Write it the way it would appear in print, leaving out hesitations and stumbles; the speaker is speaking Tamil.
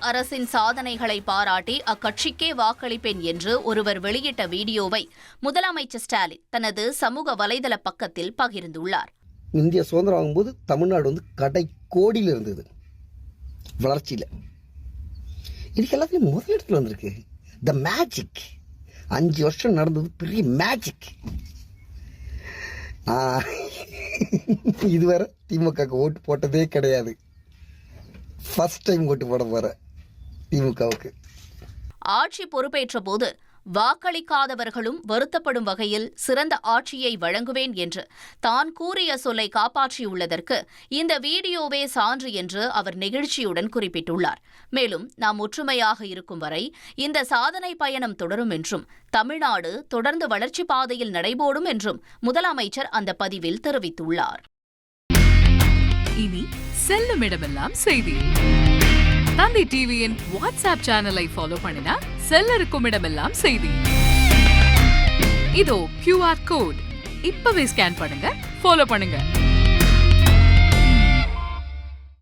அரசின் சாதனைகளை பாராட்டி அக்கட்சிக்கே வாக்களிப்பேன் என்று ஒருவர் வெளியிட்ட வீடியோவை முதலமைச்சர் ஸ்டாலின் தனது சமூக வலைதள பக்கத்தில் பகிர்ந்துள்ளார். இந்திய சுதந்திரம் வாங்கும்போது தமிழ்நாடு கடை கோடியில் இருந்தது வளர்ச்சியில். இதுக்கு எல்லாத்தையும் முதல் இடத்துல வந்திருக்கு. த மேஜிக் 5 வருஷம் நடந்தது பெரிய மேஜிக். இதுவரை திமுக ஓட்டு போட்டதே கிடையாது. ஃபர்ஸ்ட் டைம் ஓட்டு போட போற திமுகவுக்கு. ஆட்சி பொறுப்பேற்ற போது வாக்களிக்காதவர்களும் வருத்தப்படும் வகையில் சிறந்த ஆட்சியை வழங்குவேன் என்று தான் கூறிய சொல்லை காப்பாற்றியுள்ளதற்கு இந்த வீடியோவே சான்று என்று அவர் நெகிழ்ச்சியுடன் குறிப்பிட்டுள்ளார். மேலும் நாம் ஒற்றுமையாக இருக்கும் வரை இந்த சாதனை பயணம் தொடரும் என்றும் தமிழ்நாடு தொடர்ந்து வளர்ச்சி பாதையில் நடைபோடும் என்றும் முதலமைச்சர் அந்த பதிவில் தெரிவித்துள்ளார். இனி செல்லும் இடமெல்லாம் செய்தி. தந்தி டிவியின் வாட்ஸ்அப் சேனலை ஃபாலோ பண்ணினா செல்ல இருக்கும் இடமெல்லாம் செய்தி. இதோ QR கோட் இப்பவே ஸ்கேன் பண்ணுங்க, ஃபாலோ பண்ணுங்க.